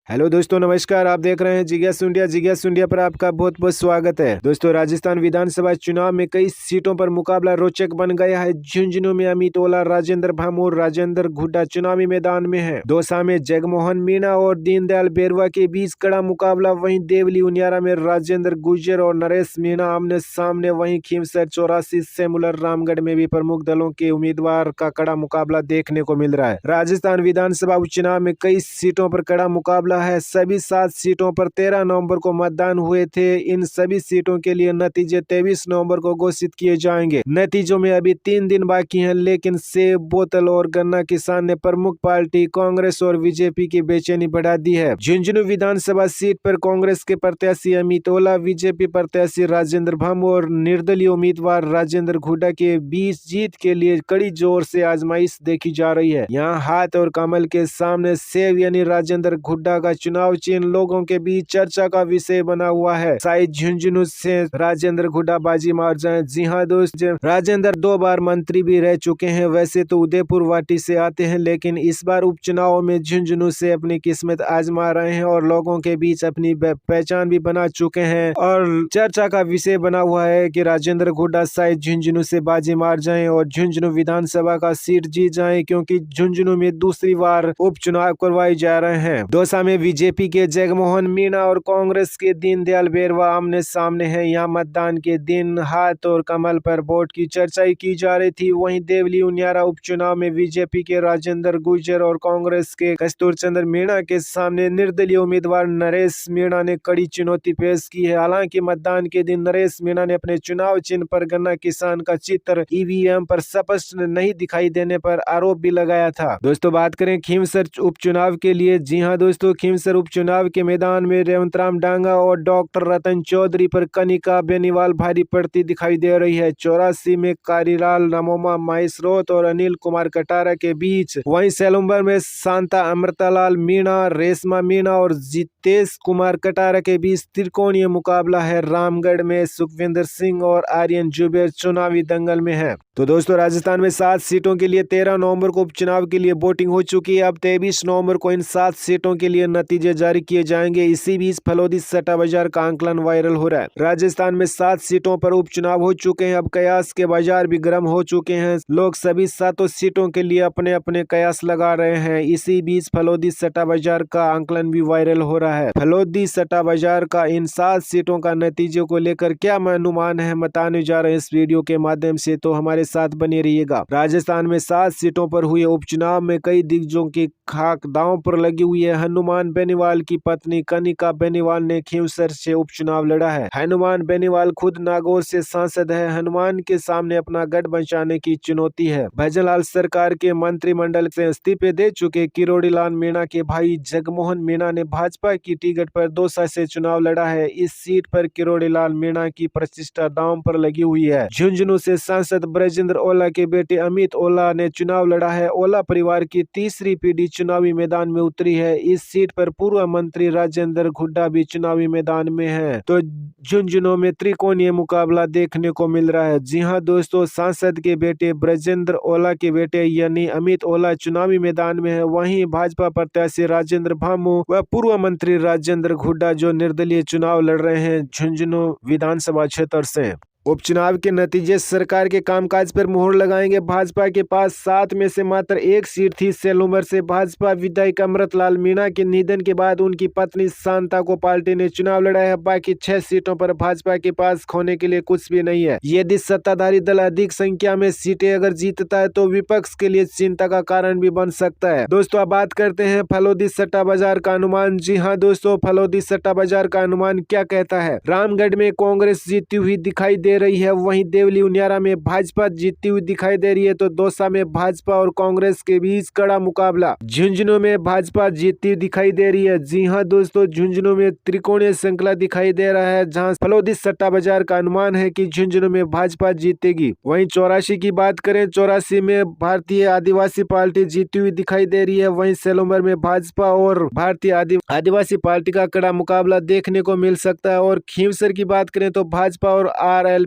Hello दोस्तों, नमस्कार। आप देख रहे हैं जिज्ञासु इंडिया। जिज्ञासु इंडिया पर आपका बहुत बहुत स्वागत है। दोस्तों, राजस्थान विधानसभा चुनाव में कई सीटों पर मुकाबला रोचक बन गया है। झुंझुनू में अमित ओला, राजेंद्र भामोर, राजेंद्र हुड्डा चुनावी मैदान में है। दौसा में जगमोहन मीणा और दीनदयाल बेरवा के बीच कड़ा मुकाबला। वहीं देवली उनियारा में राजेंद्र गुर्जर और नरेश मीणा आमने सामने। वहीं खीमसर 84 सेमुलर रामगढ़ में भी प्रमुख दलों के उम्मीदवार का कड़ा मुकाबला देखने को मिल रहा है। राजस्थान विधानसभा उपचुनाव में कई सीटों पर कड़ा मुकाबला है। सभी 7 सीटों पर 13 नवंबर को मतदान हुए थे। इन सभी सीटों के लिए नतीजे 23 नवंबर को घोषित किए जाएंगे। नतीजों में अभी 3 दिन बाकी हैं, लेकिन सेब, बोतल और गन्ना किसान ने प्रमुख पार्टी कांग्रेस और बीजेपी की बेचैनी बढ़ा दी है। झुंझुनू विधानसभा सीट पर कांग्रेस के प्रत्याशी अमित ओला, बीजेपी प्रत्याशी राजेंद्र भामोर और निर्दलीय उम्मीदवार राजेंद्र हुड्डा के बीच जीत के लिए कड़ी जोर से आजमाइश देखी जा रही है। यहाँ हाथ और कमल के सामने सेब यानी राजेंद्र हुड्डा का चुनाव चिन्ह लोगों के बीच चर्चा का विषय बना हुआ है। शायद झुंझुनू से राजेंद्र हुड्डा बाजी मार जाएं। जी हाँ दोस्त, राजेंद्र 2 बार मंत्री भी रह चुके हैं। वैसे तो उदयपुर वाटी से आते हैं, लेकिन इस बार उपचुनाव में झुंझुनू से अपनी किस्मत आजमा रहे हैं और लोगों के बीच अपनी पहचान भी बना चुके हैं। और चर्चा का विषय बना हुआ है कि राजेंद्र हुड्डा शायद झुंझुनू से बाजी मार जाएं और झुंझुनू विधानसभा का सीट जीत जाएं, क्योंकि झुंझुनू में दूसरी बार उपचुनाव करवाए जा रहे हैं। दौसा में बीजेपी के जगमोहन मीणा और कांग्रेस के दीनदयाल बेरवा आमने सामने हैं। यहाँ मतदान के दिन हाथ और कमल पर वोट की चर्चा की जा रही थी। वहीं देवली उनियारा उपचुनाव में बीजेपी के राजेंद्र गुर्जर और कांग्रेस के कस्तूर चंद्र मीणा के सामने निर्दलीय उम्मीदवार नरेश मीणा ने कड़ी चुनौती पेश की है। हालांकि मतदान के दिन नरेश मीणा ने अपने चुनाव चिन्ह पर गन्ना किसान का चित्र ईवीएम पर स्पष्ट नहीं दिखाई देने पर आरोप भी लगाया था। दोस्तों, बात करें खीमसर उपचुनाव के लिए। जी हाँ दोस्तों, खीमसर उपचुनाव के मैदान में रेवंतराम डांगा और डॉक्टर रतन चौधरी पर कनिका बेनीवाल भारी पड़ती दिखाई दे रही है। 84 में कारीलाल नमोमा माहेश्रोत और अनिल कुमार कटारा के बीच। वहीं सेलुम्बर में शांता अमृतालाल मीणा, रेशमा मीणा और जितेश कुमार कटारा के बीच त्रिकोणीय मुकाबला है। रामगढ़ में सुखविंदर सिंह और आर्यन जुबेर चुनावी दंगल में है। तो दोस्तों, राजस्थान में 7 सीटों के लिए 13 नवंबर को उपचुनाव के लिए वोटिंग हो चुकी है। अब 23 नवंबर को इन 7 सीटों के लिए नतीजे जारी किए जाएंगे। इसी बीच फलोदी सट्टा बाजार का आंकलन वायरल हो रहा है। राजस्थान में 7 सीटों पर उपचुनाव हो चुके हैं। अब कयास के बाजार भी गर्म हो चुके हैं। लोग सभी 7 सीटों के लिए अपने अपने कयास लगा रहे हैं। इसी बीच फलोदी सट्टा बाजार का आंकलन भी वायरल हो रहा है। फलोदी सट्टा बाजार का इन 7 सीटों का नतीजों को लेकर क्या अनुमान है, बताने जा रहे हैं इस वीडियो के माध्यम से, तो हमारे साथ बने रहिएगा। राजस्थान में 7 सीटों पर हुए उपचुनाव में कई दिग्गजों की खाक दांव पर लगी हुई है। हनुमान बेनीवाल की पत्नी कनिका बेनीवाल ने खीमसर से उपचुनाव लड़ा है। हनुमान बेनीवाल खुद नागौर से सांसद है। हनुमान के सामने अपना गढ़ बचाने की चुनौती है। भजनलाल सरकार के मंत्रिमंडल से इस्तीफे दे चुके किरोड़ीलाल मीणा के भाई जगमोहन मीणा ने भाजपा की टिकट पर दौसा से चुनाव लड़ा है। इस सीट पर किरोड़ीलाल मीणा की प्रतिष्ठा दांव पर लगी हुई है। झुंझुनू से सांसद ब्रजेंद्र ओला के बेटे अमित ओला ने चुनाव लड़ा है। ओला परिवार की तीसरी पीढ़ी चुनावी मैदान में उतरी है। इस सीट पर पूर्व मंत्री राजेंद्र हुड्डा भी चुनावी मैदान में है। तो झुंझुनू में त्रिकोणीय मुकाबला देखने को मिल रहा है। जी हाँ दोस्तों, सांसद के बेटे ब्रजेंद्र ओला के बेटे यानी अमित ओला चुनावी मैदान में है। वहीं भाजपा प्रत्याशी राजेंद्र भामू व पूर्व मंत्री राजेंद्र हुड्डा जो निर्दलीय चुनाव लड़ रहे हैं झुंझुनू विधानसभा क्षेत्र से। उपचुनाव के नतीजे सरकार के कामकाज पर मोहर लगाएंगे। भाजपा के पास 7 में से मात्र 1 सीट थी। सेलुम्बर से भाजपा विधायक अमृतलाल मीणा के निधन के बाद उनकी पत्नी शांता को पार्टी ने चुनाव लड़ाया है। बाकी 6 सीटों पर भाजपा के पास खोने के लिए कुछ भी नहीं है। यदि सत्ताधारी दल अधिक संख्या में सीटें अगर जीतता है तो विपक्ष के लिए चिंता का कारण भी बन सकता है। दोस्तों, अब बात करते हैं फलोदी सट्टा बाजार का अनुमान। जी हाँ दोस्तों, फलोदी सट्टा बाजार का अनुमान क्या कहता है। रामगढ़ में कांग्रेस जीतती हुई दिखाई दे रही है। वहीं देवली उनियारा में भाजपा जीतती हुई दिखाई दे रही है। तो दौसा में भाजपा और कांग्रेस के बीच कड़ा मुकाबला। झुंझुनू में भाजपा जीतती दिखाई दे रही है। जी हां दोस्तों, झुंझुनू में त्रिकोणीय श्रृंखला दिखाई दे रहा है, जहां फलोदी सट्टा बाजार का अनुमान है कि झुंझुनू में भाजपा जीतेगी। वहीं 84 की बात करें, 84 में भारतीय आदिवासी पार्टी जीती हुई दिखाई दे रही है। वहीं सेलुम्बर में भाजपा और भारतीय आदिवासी पार्टी का कड़ा मुकाबला देखने को मिल सकता है। और खीमसर की बात करें तो भाजपा और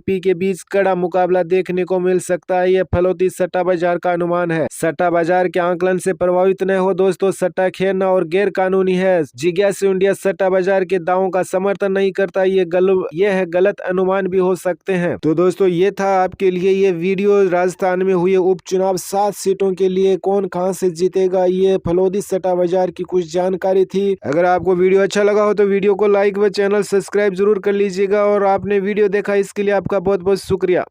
एलपी के बीच कड़ा मुकाबला देखने को मिल सकता है। यह फलौदी सट्टा बाजार का अनुमान है। सट्टा बाजार के आंकलन से प्रभावित न हो दोस्तों, सट्टा खेलना और गैर कानूनी है। जिज्ञासु इंडिया सट्टा बाजार के दावों का समर्थन नहीं करता। यह गलत अनुमान भी हो सकते हैं। तो दोस्तों ये था आपके लिए ये वीडियो। राजस्थान में हुए उपचुनाव 7 सीटों के लिए कौन कहां से जीतेगा, ये फलौदी सट्टा बाजार की कुछ जानकारी थी। अगर आपको वीडियो अच्छा लगा हो तो वीडियो को लाइक व चैनल सब्सक्राइब जरूर कर लीजिएगा। और आपने वीडियो देखा इसके लिए आपका बहुत बहुत शुक्रिया।